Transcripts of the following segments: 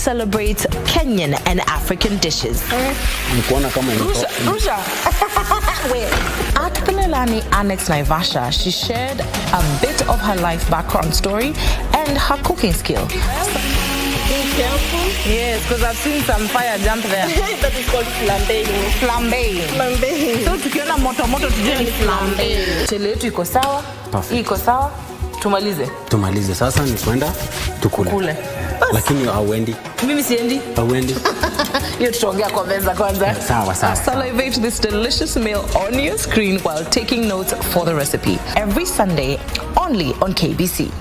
celebrates Kenyan and African dishes. At Pelelani Annex Naivasha, she shared a bit of her life background story and her cooking skill. Be careful. Yes, because I've seen some fire jump there. That is called flambeing. Flambeing. Flambeing. So tukiona moto tujue ni flambeing. Chele yetu iko sawa. Iko sawa. Tumalize. Sasa ni kwenda tukule. Lakini hauendi. Mimi siendi. Hauendi. Hiyo tutaongea kwa meza kwanza. Sawa. Salivate this delicious meal on your screen while taking notes for the recipe. Every Sunday, only on KBC.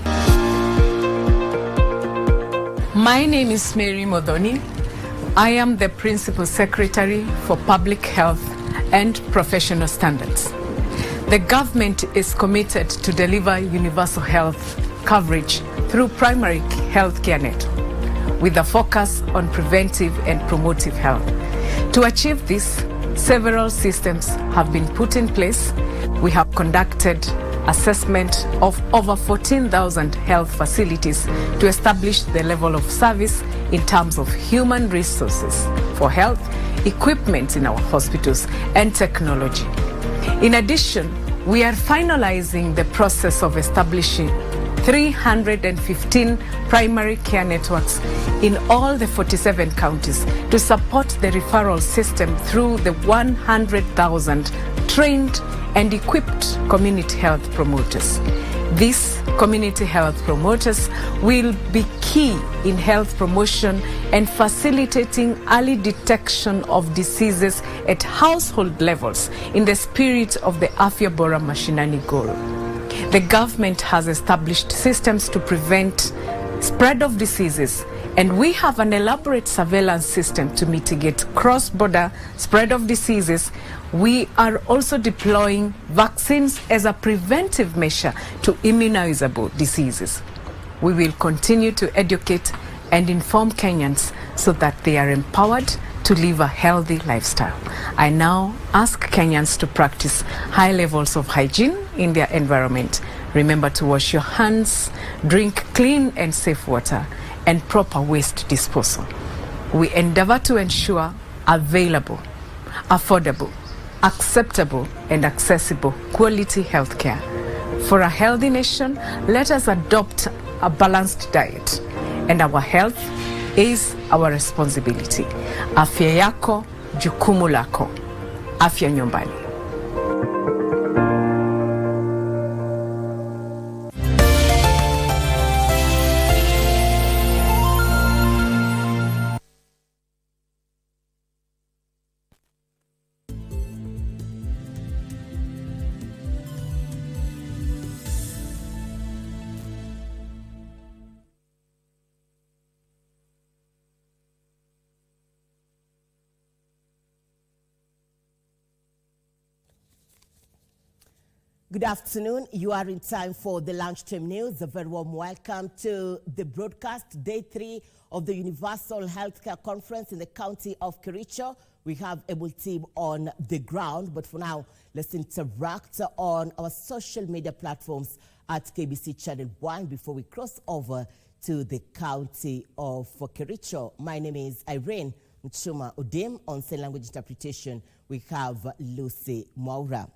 My name is Mary Modoni. I am the Principal Secretary for Public Health and Professional Standards. The government is committed to deliver universal health coverage through primary health care network, with a focus on preventive and promotive health. To achieve this, several systems have been put in place. We have conducted assessment of over 14,000 health facilities to establish the level of service in terms of human resources for health, equipment in our hospitals, and technology. In addition, we are finalizing the process of establishing 315 primary care networks in all the 47 counties to support the referral system through the 100,000 trained and equipped community health promoters. These community health promoters will be key in health promotion and facilitating early detection of diseases at household levels in the spirit of the Afya Bora Mashinani goal. The government has established systems to prevent spread of diseases, and we have an elaborate surveillance system to mitigate cross-border spread of diseases. We are also deploying vaccines as a preventive measure to immunizable diseases. We will continue to educate and inform Kenyans so that they are empowered to live a healthy lifestyle. I now ask Kenyans to practice high levels of hygiene in their environment. Remember to wash your hands, drink clean and safe water, and proper waste disposal. We endeavor to ensure available, affordable, acceptable and accessible quality healthcare. For a healthy nation, let us adopt a balanced diet, and our health is our responsibility. Afya yako, jukumu lako. Afya nyumbani. Good afternoon. You are in time for the Lunchtime News. A very warm welcome to the broadcast, day 3 of the Universal Healthcare Conference in the county of Kericho. We have a able team on the ground, but for now, let's interact on our social media platforms at KBC Channel 1 before we cross over to the county of Kericho. My name is Irene Mchuma Odim. On sign language interpretation, we have Lucy Mwaura.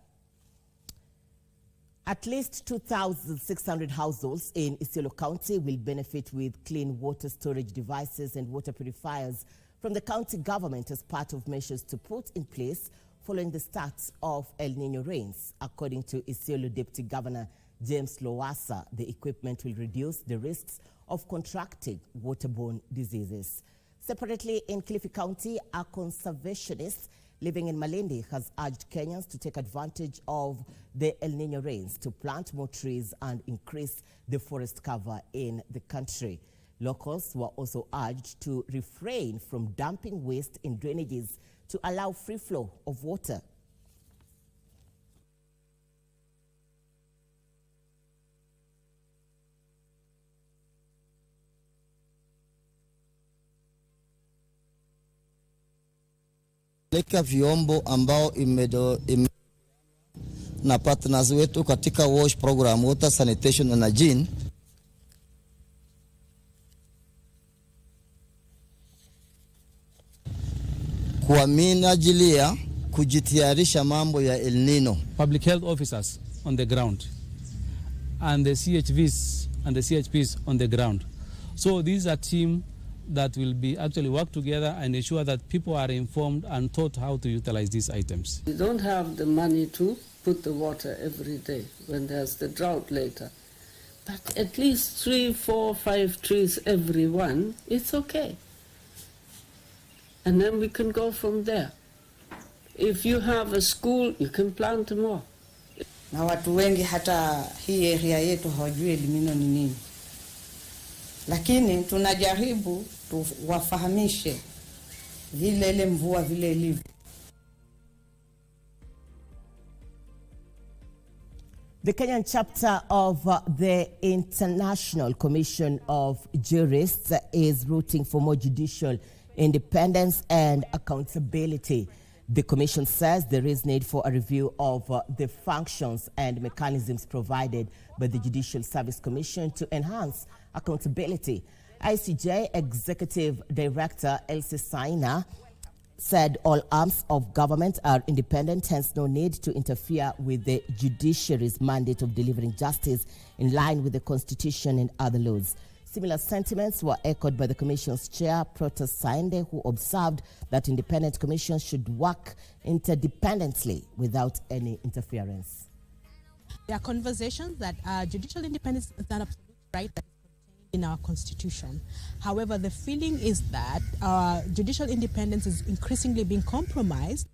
At least 2,600 households in Isiolo County will benefit with clean water storage devices and water purifiers from the county government as part of measures to put in place following the start of El Nino rains. According to Isiolo Deputy Governor James Lowassa, the equipment will reduce the risks of contracting waterborne diseases. Separately, in Kilifi County, a conservationist living in Malindi has urged Kenyans to take advantage of the El Nino rains to plant more trees and increase the forest cover in the country. Locals were also urged to refrain from dumping waste in drainages to allow free flow of water. Leka vyombo ambao na partners wetu katika WASH program, water sanitation and hygiene, kwa minajili ya kujitayarisha mambo ya El Nino. Public health officers on the ground and the CHVs and the CHPs on the ground. So these are teams that will be actually work together and ensure that people are informed and taught how to utilize these items. We don't have the money to put the water every day when there's the drought later. But at least 3, 4, 5 trees every one, it's okay. And then we can go from there. If you have a school, you can plant more. Na watu wengi hata hii area yetu hawajui El Nino ni nini. Lakini tunajaribu tuwafahamishe vile ile mvua vile ilivyo. The Kenyan chapter of the International Commission of Jurists is rooting for more judicial independence and accountability. The commission says there is need for a review of the functions and mechanisms provided by the Judicial Service Commission to enhance accountability. ICJ Executive Director Elsie Saina said all arms of government are independent, hence no need to interfere with the judiciary's mandate of delivering justice in line with the Constitution and other laws. Similar sentiments were echoed by the Commission's chair, Protas Sainde, who observed that independent commissions should work interdependently without any interference. There are conversations that judicial independence is an absolute right that is contained in our Constitution. However, the feeling is that judicial independence is increasingly being compromised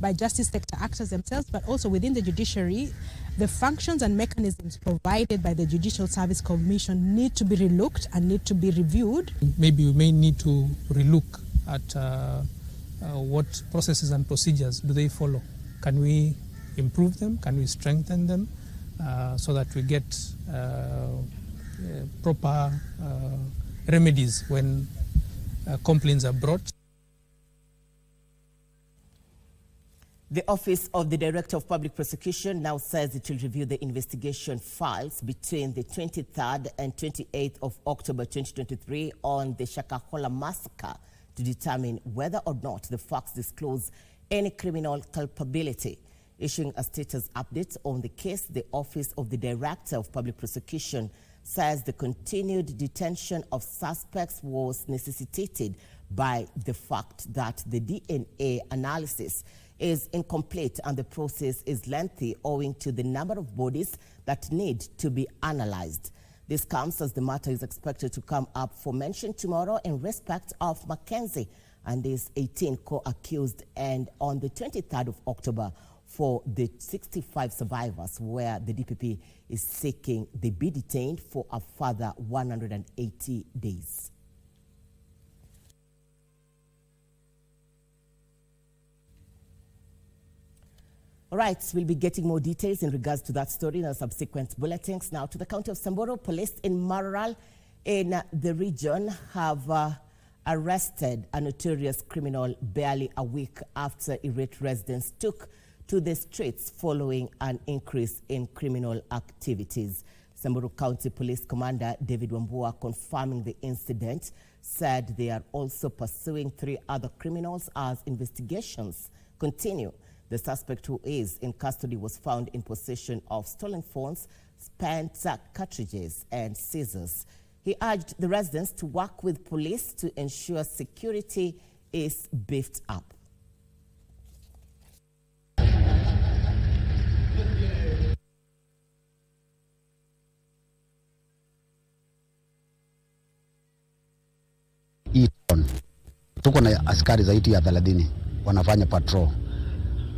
by justice sector actors themselves, but also within the judiciary. The functions and mechanisms provided by the Judicial Service Commission need to be relooked and need to be reviewed. Maybe we may need to relook at what processes and procedures do they follow. Can we improve them? Can we strengthen them so that we get proper remedies when complaints are brought? The Office of the Director of Public Prosecution now says it will review the investigation files between the 23rd and 28th of October 2023 on the Shakahola massacre to determine whether or not the facts disclose any criminal culpability. Issuing a status update on the case, the Office of the Director of Public Prosecution says the continued detention of suspects was necessitated by the fact that the DNA analysis is incomplete and the process is lengthy owing to the number of bodies that need to be analyzed. This comes as the matter is expected to come up for mention tomorrow in respect of Mackenzie and his 18 co-accused, and on the 23rd of October for the 65 survivors, where the DPP is seeking they be detained for a further 180 days. All right, we'll be getting more details in regards to that story in our subsequent bulletins. Now to the county of Samburu, police in Maral in the region have arrested a notorious criminal barely a week after irate residents took to the streets following an increase in criminal activities. Samburu County Police Commander David Wambua, confirming the incident, said they are also pursuing 3 other criminals as investigations continue. The suspect, who is in custody, was found in possession of stolen phones, spent cartridges and scissors. He urged the residents to work with police to ensure security is beefed up. Tuko na askari zaidi ya 30 wanafanya patrol.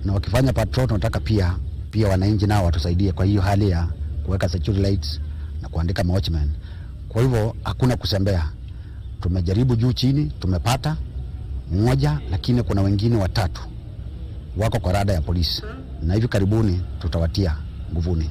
Na wakifanya patrol tunataka pia wananchi nao watusaidie kwa hiyo hali ya kuweka security lights na kuandika watchmen. Kwa hivyo hakuna kusembea. Tumejaribu juu chini, tumepata mmoja, lakini kuna wengine 3 wako kwa rada ya polisi. Na hivi karibuni tutawatia nguvuni.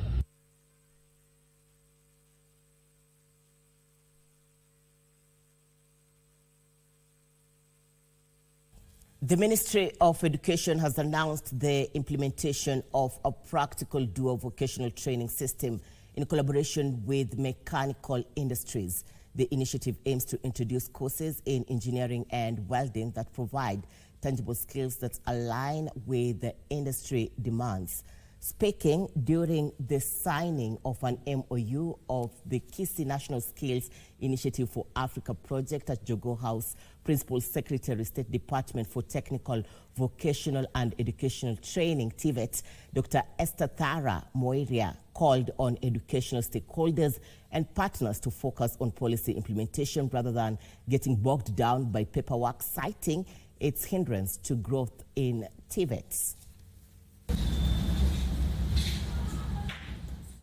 The Ministry of Education has announced the implementation of a practical dual vocational training system in collaboration with mechanical industries. The initiative aims to introduce courses in engineering and welding that provide tangible skills that align with the industry demands. Speaking during the signing of an MOU of the KBC National Skills Initiative for Africa project at Jogo House, Principal Secretary, State Department for Technical, Vocational and Educational Training, TVET, Dr. Esther Thara Moiria, called on educational stakeholders and partners to focus on policy implementation rather than getting bogged down by paperwork, citing its hindrance to growth in TVETs.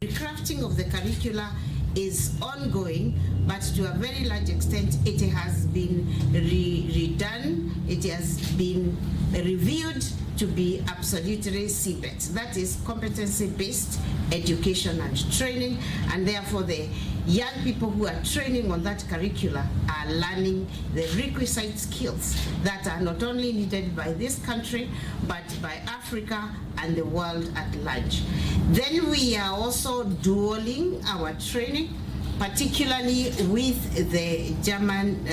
The crafting of the curricula is ongoing, but to a very large extent it has been redone, it has been reviewed to be absolutely CBET. That is competency-based education and training, and therefore the young people who are training on that curricula are learning the requisite skills that are not only needed by this country, but by Africa and the world at large. Then we are also dualing our training, particularly with the German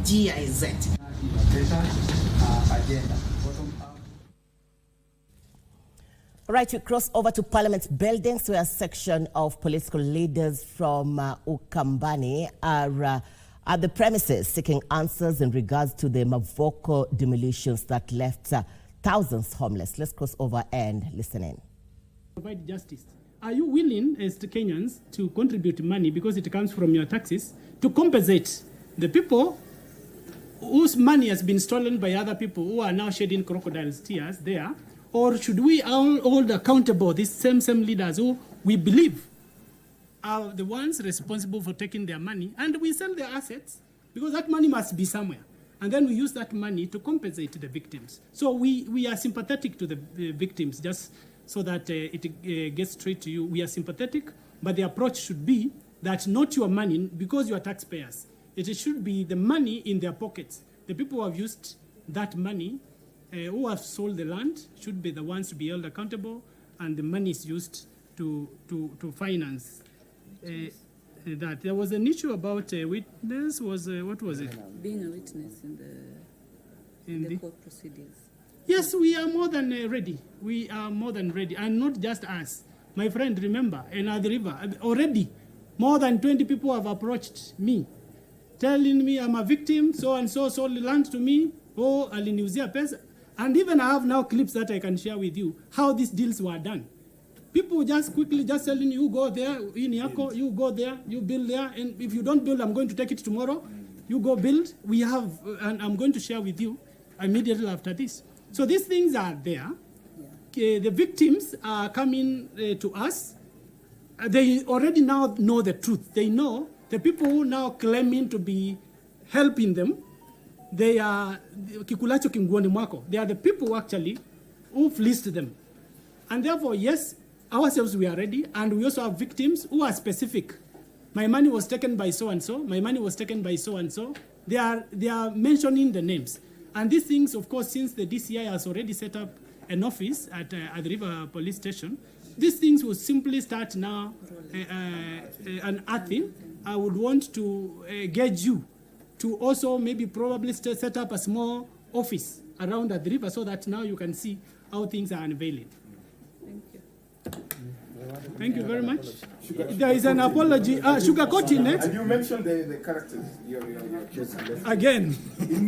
GIZ. All right, we cross over to Parliament buildings where a section of political leaders from Ukambani are at the premises seeking answers in regards to the Mavoko demolitions that left thousands homeless. Let's cross over and listen in. Provide justice. Are you willing as Kenyans to contribute money because it comes from your taxes to compensate the people whose money has been stolen by other people who are now shedding crocodile's tears there? Or should we all hold accountable these same leaders who we believe are the ones responsible for taking their money, and we sell their assets because that money must be somewhere, and then we use that money to compensate the victims? So we are sympathetic to the victims, just so that it gets straight to you. We are sympathetic, but the approach should be that not your money, because you are taxpayers. It should be the money in their pockets. The people who have used that money, who have sold the land, should be the ones to be held accountable, and the money is used to finance that. There was an issue about witness. What was it? Being a witness in the court proceedings. Yes, we are more than ready. We are more than ready, and not just us. My friend, remember, in Athi River, already more than 20 people have approached me, telling me I'm a victim, so and so sold the land to me, oh, aliniuzia pesa. And even I have now clips that I can share with you, how these deals were done. People just quickly just telling you, go there, in Yako, you go there, you build there, and if you don't build, I'm going to take it tomorrow. You go build. We have, and I'm going to share with you immediately after this. So these things are there. The victims are coming to us. They already now know the truth. They know the people who now claiming to be helping them, they are kikulacho kinguoni mwako. They are the people who actually who fleeced them. And therefore, yes, ourselves we are ready, and we also have victims who are specific. My money was taken by so and so. My money was taken by so and so. They are mentioning the names. And these things, of course, since the DCI has already set up an office at the River Police Station, these things will simply start now unearthing. I would want to gauge you to also maybe probably set up a small office around the river so that now you can see how things are unveiling. Thank you. Thank you very much. There is an apology. Sugarcoating next. And you mentioned the characters you're accusing. Again,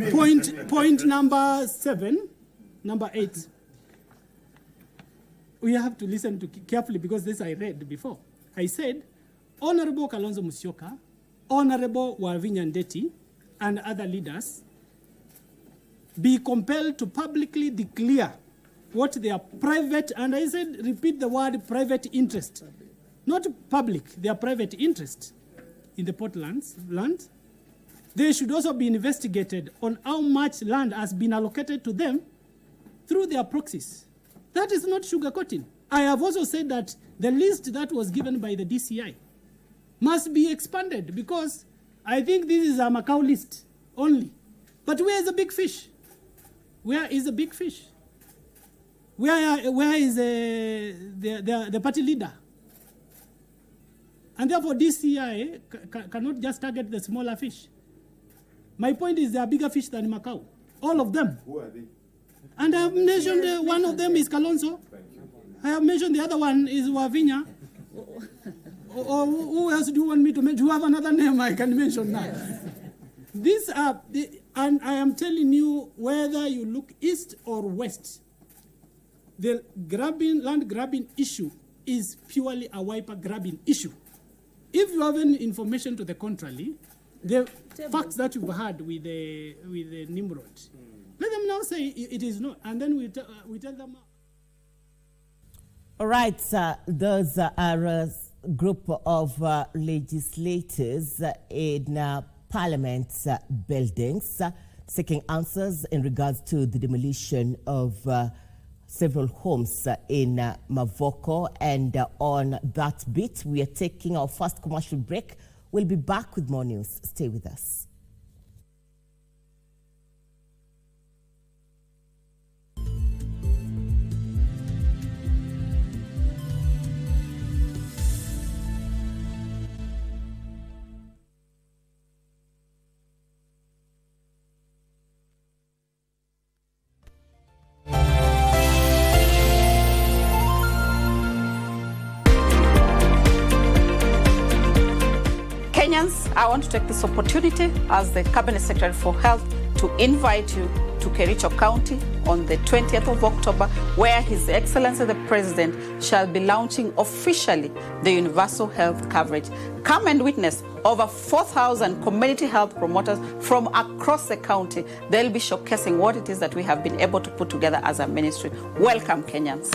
point number 7, number 8. We have to listen to carefully because this I read before. I said, Honorable Kalonzo Musyoka, Honorable Wavinya Ndeti, and other leaders be compelled to publicly declare what their private, and I said, repeat the word private interest, not public, their private interest in the Portlands land. They should also be investigated on how much land has been allocated to them through their proxies. That is not sugarcoating. I have also said that the list that was given by the DCI must be expanded because I think this is a Macau list only. But where is the big fish? Where is the big fish? Where is the party leader? And therefore, DCI cannot just target the smaller fish. My point is, there are bigger fish than Macau. All of them. Who are they? And I have mentioned one of them is Kalonzo. I have mentioned the other one is Wavinya. Or who else do you want me to mention? Do you have another name I can mention now? These are, and I am telling you, whether you look east or west, the land grabbing issue is purely a wiper grabbing issue. If you have any information to the contrary, the facts that you've had with the Nimrod, let them now say it is not, and then we tell them. All right, those are a group of legislators in Parliament buildings seeking answers in regards to the demolition of several homes in Mavoko. And on that bit, we are taking our first commercial break. We'll be back with more news. Stay with us. I want to take this opportunity as the Cabinet Secretary for Health to invite you to Kericho County on the 20th of October, where His Excellency the President shall be launching officially the universal health coverage. Come and witness over 4,000 community health promoters from across the county. They'll be showcasing what it is that we have been able to put together as a ministry. Welcome, Kenyans.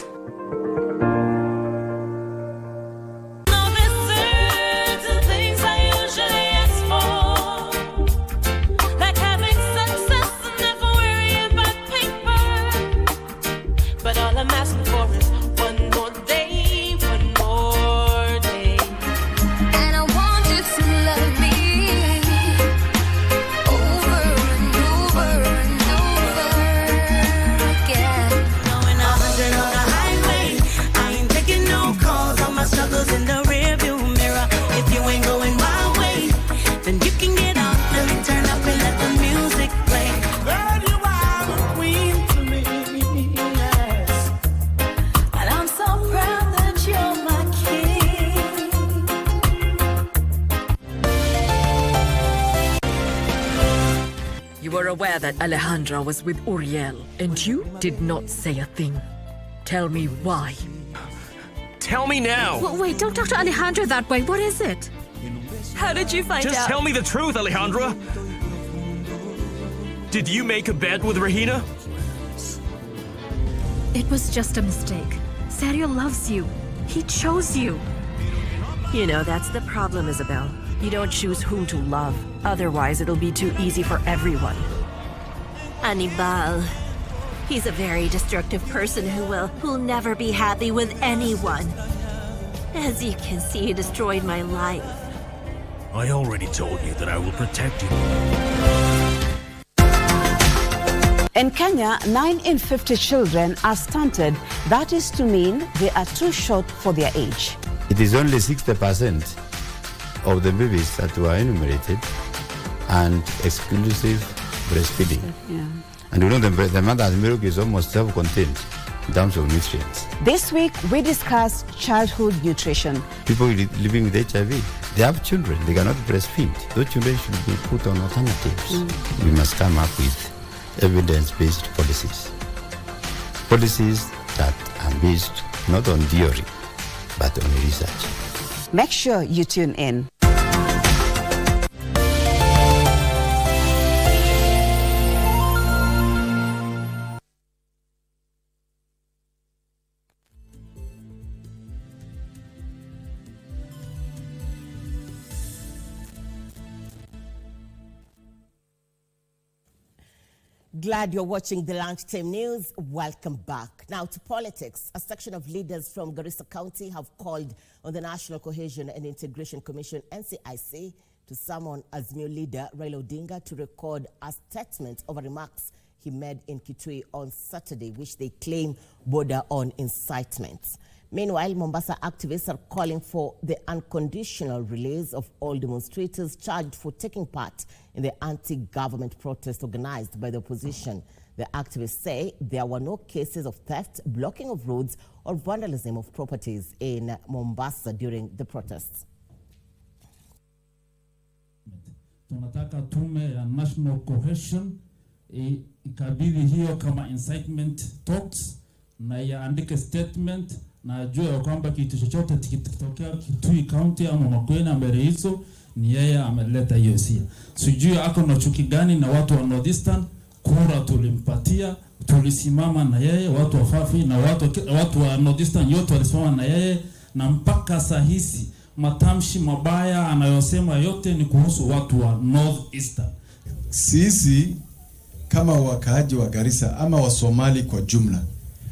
Aware that Alejandra was with Uriel, and you did not say a thing. Tell me why. Tell me now! Well, wait, don't talk to Alejandra that way. What is it? How did you find out? Just tell me the truth, Alejandra! Did you make a bet with Regina? It was just a mistake. Sergio loves you. He chose you. You know, that's the problem, Isabel. You don't choose whom to love. Otherwise, it'll be too easy for everyone. Anibal. He's a very destructive person who'll never be happy with anyone. As you can see, he destroyed my life. I already told you that I will protect you. In Kenya, 9 in 50 children are stunted. That is to mean they are too short for their age. It is only 60% of the babies that were enumerated and exclusive breastfeeding. Yeah. And you know the mother's milk is almost self-contained in terms of nutrients. This week, we discuss childhood nutrition. People living with HIV, they have children, they cannot breastfeed. Those children should be put on alternatives. We must come up with evidence-based policies. Policies that are based not on theory, but on research. Make sure you tune in. Glad you're watching the Lunchtime News. Welcome back. Now to politics. A section of leaders from Garissa County have called on the National Cohesion and Integration Commission, NCIC, to summon Azimio leader Raila Odinga to record a statement over remarks he made in Kitui on Saturday, which they claim border on incitement. Meanwhile, Mombasa activists are calling for the unconditional release of all demonstrators charged for taking part in the anti-government protest organized by the opposition. The activists say there were no cases of theft, blocking of roads, or vandalism of properties in Mombasa during the protests. Tunataka tume ya national cohesion ikabidhi hiyo kama incitement talks na yaandike statement na ajue ya kwamba kitu chochote kitokea Kitui County ama Makueni mbele hizo ni yeye ameleta hiyo sia. Sijui ako na chuki gani na watu wa Northeastern. Kura tulimpatia, tulisimama na yeye, watu wa Fafi na watu wa Northeastern yote walisimama na yeye, na mpaka sahisi matamshi mabaya anayosema yote ni kuhusu watu wa Northeastern. Sisi kama wakaaji wa Garissa ama wa Somali kwa jumla,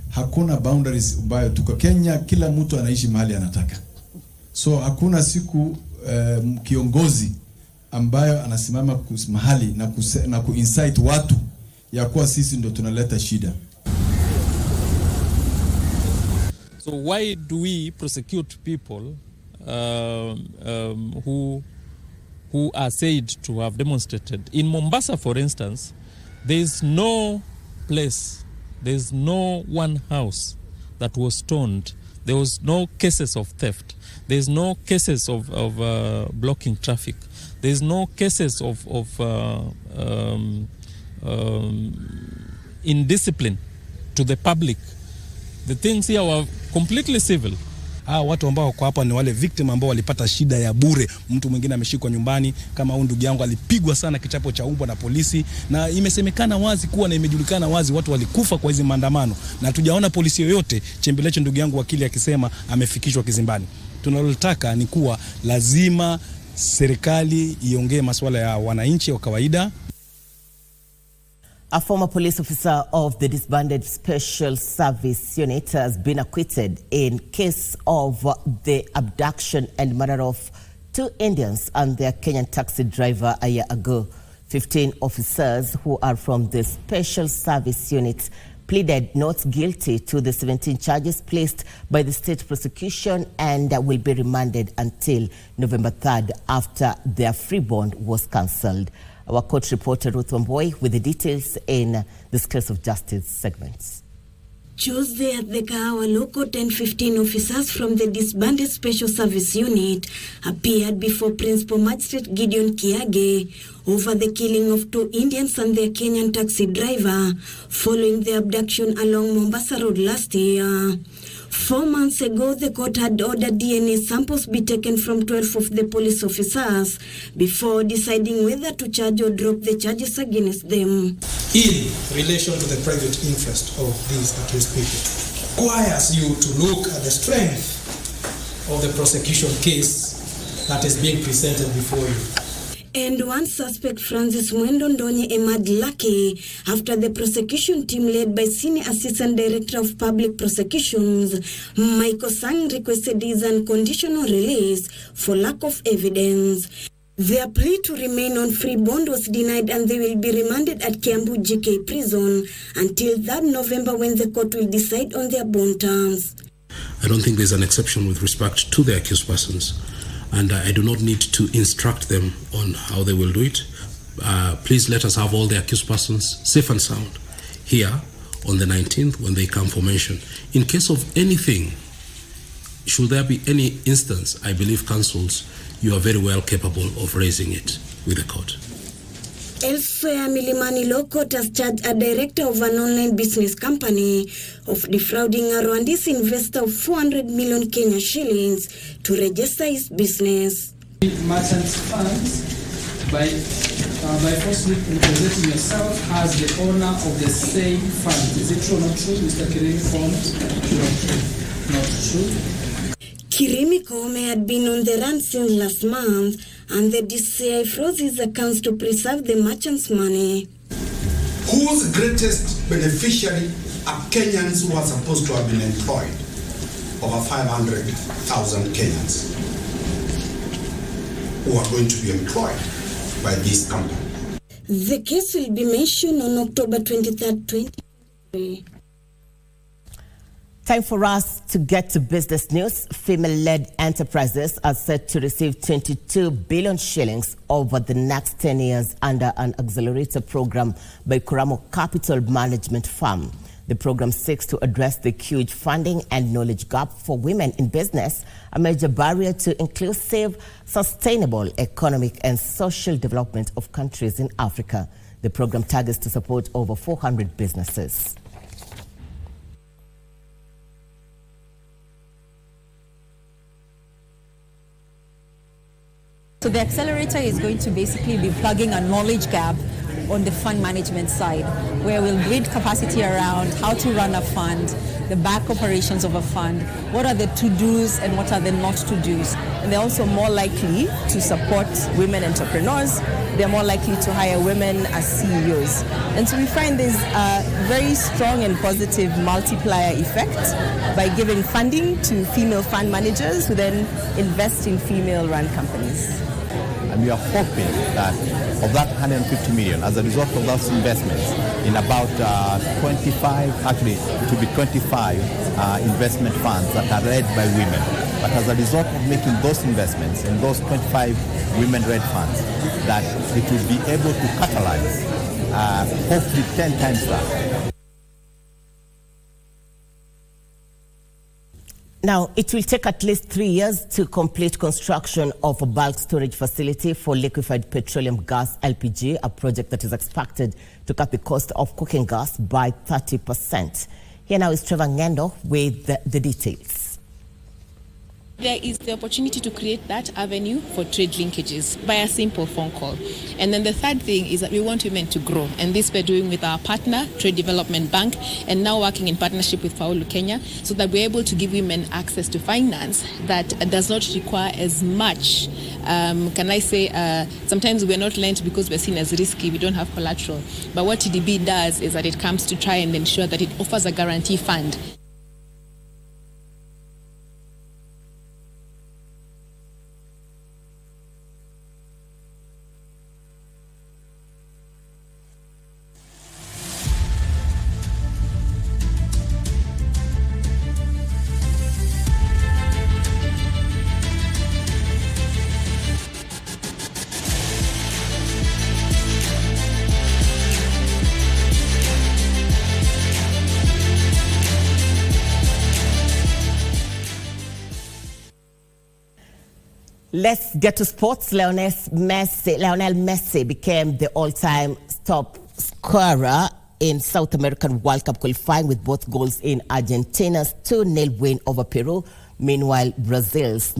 hakuna boundaries ambayo tuko Kenya, kila mtu anaishi mahali anataka. So hakuna siku kiongozi ambayo anasimama mahali na ku-incite watu ya kuwa sisi ndo tunaleta shida. So why do we prosecute people who are said to have demonstrated? In Mombasa, for instance, there is no place, there is no one house that was stoned. There was no cases of theft. There is no cases of blocking traffic. There is no cases of indiscipline to the public. The things here were completely civil. Watu ambao wako hapa ni wale victim ambao walipata shida ya bure. Mtu mwingine ameshikwa nyumbani, kama huyu ndugu yangu alipigwa sana kichapo cha umbwa na polisi, na imesemekana wazi kuwa na imejulikana wazi watu walikufa kwa hizo maandamano, na hatujaona polisi yoyote chembelecho ndugu yangu wakili akisema amefikishwa kizimbani. Tunalotaka ni kuwa lazima serikali iongee masuala ya wananchi wa kawaida. A former police officer of the disbanded Special Service Unit has been acquitted in case of the abduction and murder of 2 Indians and their Kenyan taxi driver a year ago. 15 officers who are from the Special Service Unit pleaded not guilty to the 17 charges placed by the state prosecution and will be remanded until November 3rd after their free bond was cancelled. Our court reporter Ruth Wamboi with the details in the Scales of Justice segments. Tuesday at the Kahawa Local, 10-15 officers from the disbanded Special Service Unit appeared before Principal Magistrate Gideon Kiage over the killing of 2 Indians and their Kenyan taxi driver following the abduction along Mombasa Road last year. 4 months ago, the court had ordered DNA samples be taken from 12 of the police officers before deciding whether to charge or drop the charges against them. In relation to the private interest of these accused people, requires you to look at the strength of the prosecution case that is being presented before you. And one suspect, Francis Mwendo Ndonye, emerged lucky after the prosecution team led by Senior Assistant Director of Public Prosecutions, Michael Sang, requested his unconditional release for lack of evidence. Their plea to remain on free bond was denied and they will be remanded at Kiambu GK prison until 3rd November when the court will decide on their bond terms. I don't think there's an exception with respect to the accused persons, and I do not need to instruct them on how they will do it. Please let us have all the accused persons safe and sound here on the 19th when they come for mention. In case of anything, should there be any instance, I believe counsels, you are very well capable of raising it with the court. Elsewhere, Milimani Law Court has charged a director of an online business company of defrauding a Rwandese investor of 400 million Kenya shillings to register his business. Merchants funds by falsely representing yourself as the owner of the same fund. Is it true or not true, Mr. Kirimi Kome? Not true. Kirimi Kome had been on the run since last month, and the DCI froze his accounts to preserve the merchants' money. Whose greatest beneficiary are Kenyans who are supposed to have been employed? Over 500,000 Kenyans who are going to be employed by this company. The case will be mentioned on October 23rd, 2023. Time for us to get to business news. Female-led enterprises are set to receive 22 billion shillings over the next 10 years under an accelerator program by Kuramo Capital Management Firm. The program seeks to address the huge funding and knowledge gap for women in business, a major barrier to inclusive, sustainable economic and social development of countries in Africa. The program targets to support over 400 businesses. So the accelerator is going to basically be plugging a knowledge gap on the fund management side, where we'll build capacity around how to run a fund, the back operations of a fund, what are the to-dos and what are the not to-dos. And they're also more likely to support women entrepreneurs. They're more likely to hire women as CEOs. And so we find there's a very strong and positive multiplier effect by giving funding to female fund managers who then invest in female-run companies. And we are hoping that of that 150 million, as a result of those investments, in about 25, actually it will be 25 investment funds that are led by women. But as a result of making those investments in those 25 women-led funds, that it will be able to catalyze hopefully 10 times that. Now, it will take at least 3 years to complete construction of a bulk storage facility for liquefied petroleum gas (LPG), a project that is expected to cut the cost of cooking gas by 30%. Here now is Trevor Ngendo with the details. There is the opportunity to create that avenue for trade linkages by a simple phone call. And then the third thing is that we want women to grow. And this we're doing with our partner, Trade Development Bank, and now working in partnership with Faulu Kenya, so that we're able to give women access to finance that does not require as much. Sometimes we're not lent because we're seen as risky, we don't have collateral. But what TDB does is that it comes to try and ensure that it offers a guarantee fund. Let's get to sports. Lionel Messi became the all-time top scorer in South American World Cup qualifying with both goals in Argentina's 2-0 win over Peru. Meanwhile, Brazil's